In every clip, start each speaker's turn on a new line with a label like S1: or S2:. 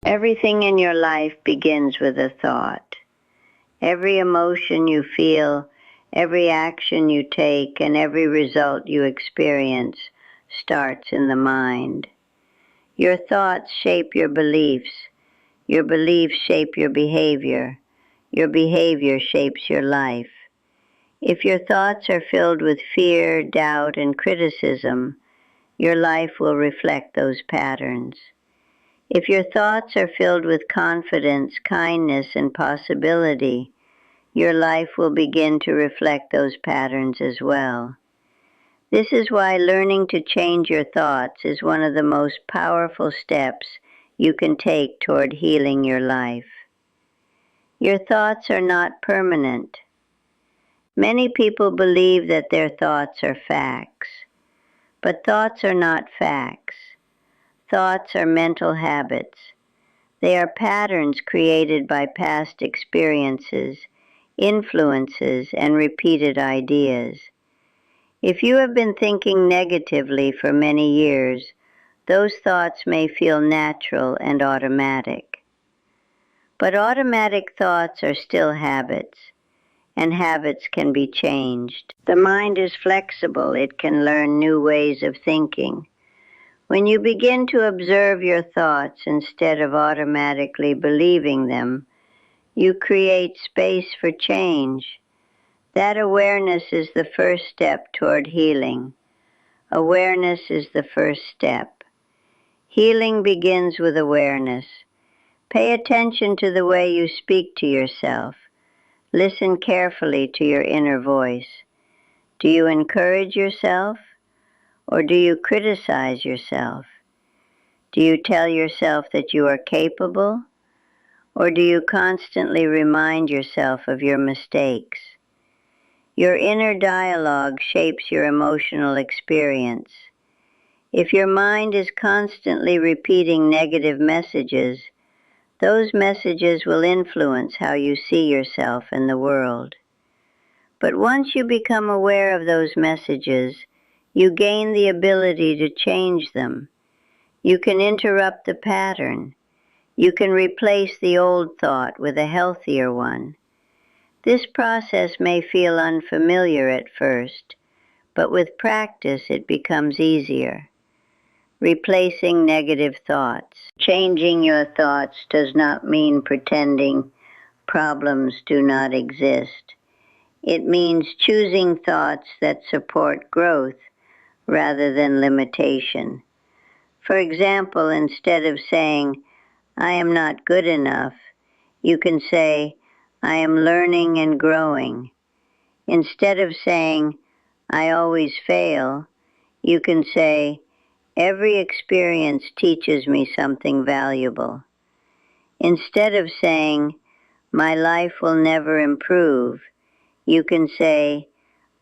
S1: Everything in your life begins with a thought. Every emotion you feel, every action you take, and every result you experience starts in the mind. Your thoughts shape your beliefs shape your behavior shapes your life. If your thoughts are filled with fear, doubt, and criticism, your life will reflect those patterns. If your thoughts are filled with confidence, kindness, and possibility, your life will begin to reflect those patterns as well. This is why learning to change your thoughts is one of the most powerful steps you can take toward healing your life. Your thoughts are not permanent. Many people believe that their thoughts are facts, but thoughts are not facts. Thoughts are mental habits. They are patterns created by past experiences, influences, and repeated ideas. If you have been thinking negatively for many years, those thoughts may feel natural and automatic. But automatic thoughts are still habits, and habits can be changed. The mind is flexible. It can learn new ways of thinking. When you begin to observe your thoughts instead of automatically believing them, you create space for change. That awareness is the first step toward healing. Awareness is the first step. Healing begins with awareness. Pay attention to the way you speak to yourself. Listen carefully to your inner voice. Do you encourage yourself, or do you criticize yourself? Do you tell yourself that you are capable, or do you constantly remind yourself of your mistakes? Your inner dialogue shapes your emotional experience. If your mind is constantly repeating negative messages, those messages will influence how you see yourself and the world. But once you become aware of those messages, you gain the ability to change them. You can interrupt the pattern. You can replace the old thought with a healthier one. This process may feel unfamiliar at first, but with practice it becomes easier. Replacing negative thoughts. Changing your thoughts does not mean pretending problems do not exist. It means choosing thoughts that support growth rather than limitation. For example, instead of saying, "I am not good enough," you can say, "I am learning and growing." Instead of saying, "I always fail," you can say, "Every experience teaches me something valuable." Instead of saying, "My life will never improve," you can say,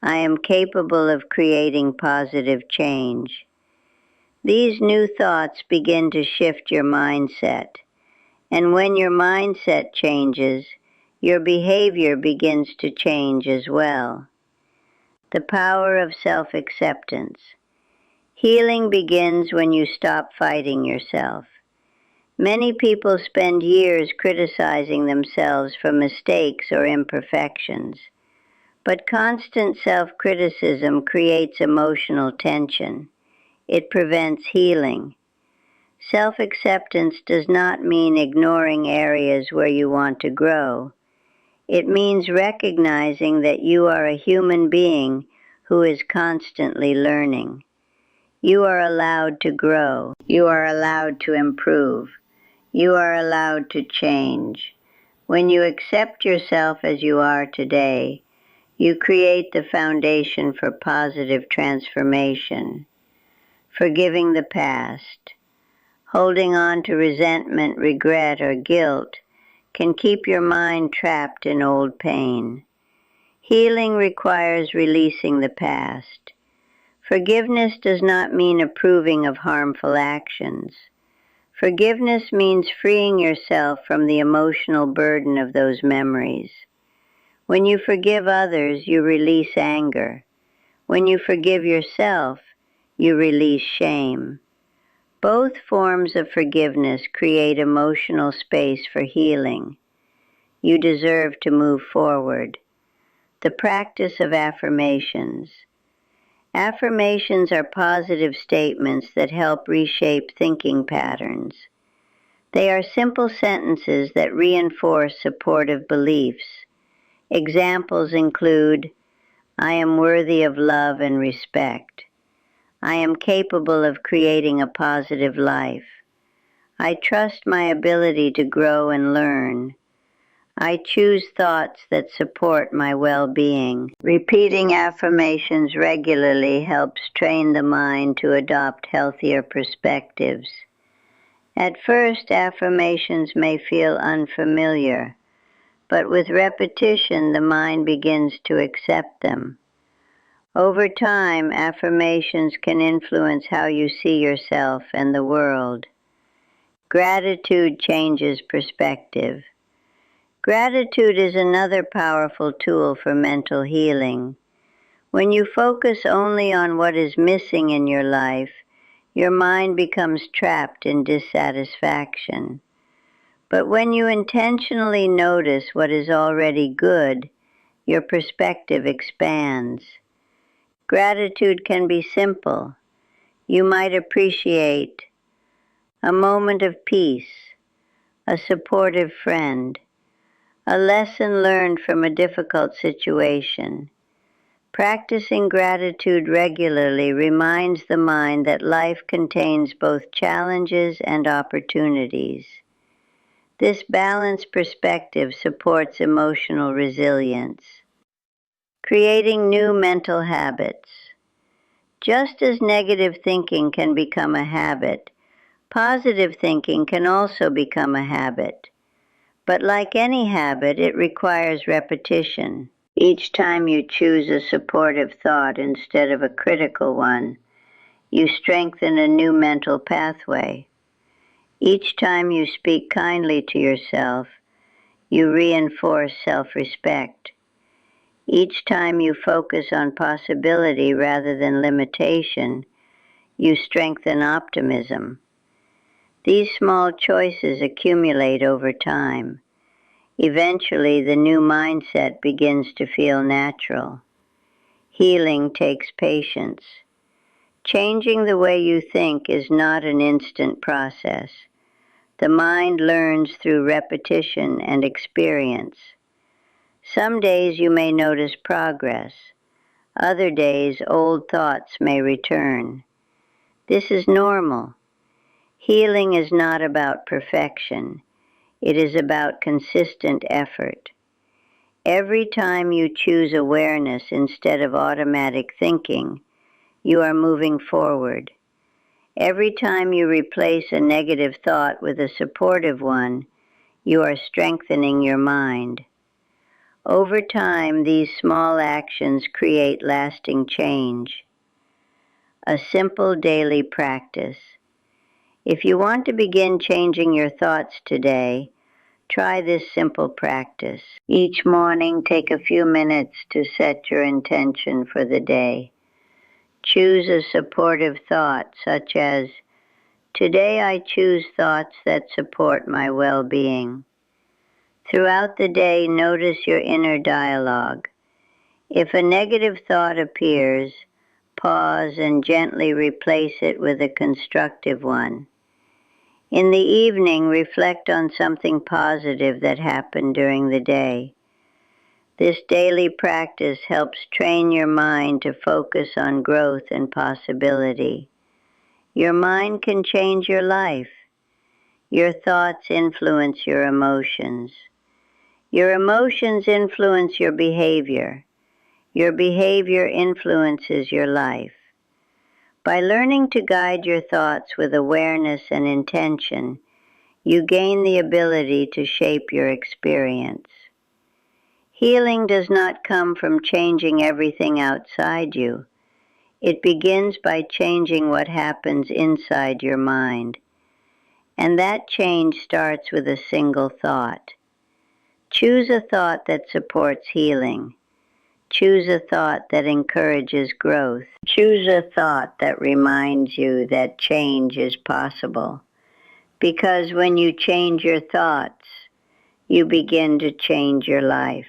S1: "I am capable of creating positive change." These new thoughts begin to shift your mindset. And when your mindset changes, your behavior begins to change as well. The power of self-acceptance. Healing begins when you stop fighting yourself. Many people spend years criticizing themselves for mistakes or imperfections. But constant self-criticism creates emotional tension. It prevents healing. Self-acceptance does not mean ignoring areas where you want to grow. It means recognizing that you are a human being who is constantly learning. You are allowed to grow. You are allowed to improve. You are allowed to change. When you accept yourself as you are today, you create the foundation for positive transformation. Forgiving the past. Holding on to resentment, regret, or guilt can keep your mind trapped in old pain. Healing requires releasing the past. Forgiveness does not mean approving of harmful actions. Forgiveness means freeing yourself from the emotional burden of those memories. When you forgive others, you release anger. When you forgive yourself, you release shame. Both forms of forgiveness create emotional space for healing. You deserve to move forward. The practice of affirmations. Affirmations are positive statements that help reshape thinking patterns. They are simple sentences that reinforce supportive beliefs. Examples include, I am worthy of love and respect. I am capable of creating a positive life. I trust my ability to grow and learn. I choose thoughts that support my well-being. Repeating affirmations regularly helps train the mind to adopt healthier perspectives. At first, affirmations may feel unfamiliar, but with repetition, the mind begins to accept them. Over time, affirmations can influence how you see yourself and the world. Gratitude changes perspective. Gratitude is another powerful tool for mental healing. When you focus only on what is missing in your life, your mind becomes trapped in dissatisfaction. But when you intentionally notice what is already good, your perspective expands. Gratitude can be simple. You might appreciate a moment of peace, a supportive friend, a lesson learned from a difficult situation. Practicing gratitude regularly reminds the mind that life contains both challenges and opportunities. This balanced perspective supports emotional resilience. Creating new mental habits. Just as negative thinking can become a habit, positive thinking can also become a habit. But like any habit, it requires repetition. Each time you choose a supportive thought instead of a critical one, you strengthen a new mental pathway. Each time you speak kindly to yourself, you reinforce self-respect. Each time you focus on possibility rather than limitation, you strengthen optimism. These small choices accumulate over time. Eventually, the new mindset begins to feel natural. Healing takes patience. Changing the way you think is not an instant process. The mind learns through repetition and experience. Some days you may notice progress. Other days, old thoughts may return. This is normal. Healing is not about perfection. It is about consistent effort. Every time you choose awareness instead of automatic thinking, you are moving forward. Every time you replace a negative thought with a supportive one, you are strengthening your mind. Over time, these small actions create lasting change. A simple daily practice. If you want to begin changing your thoughts today, try this simple practice. Each morning, take a few minutes to set your intention for the day. Choose a supportive thought, such as, today I choose thoughts that support my well-being. Throughout the day, notice your inner dialogue. If a negative thought appears, pause and gently replace it with a constructive one. In the evening, reflect on something positive that happened during the day. This daily practice helps train your mind to focus on growth and possibility. Your mind can change your life. Your thoughts influence your emotions. Your emotions influence your behavior. Your behavior influences your life. By learning to guide your thoughts with awareness and intention, you gain the ability to shape your experience. Healing does not come from changing everything outside you. It begins by changing what happens inside your mind. And that change starts with a single thought. Choose a thought that supports healing. Choose a thought that encourages growth. Choose a thought that reminds you that change is possible. Because when you change your thoughts, you begin to change your life.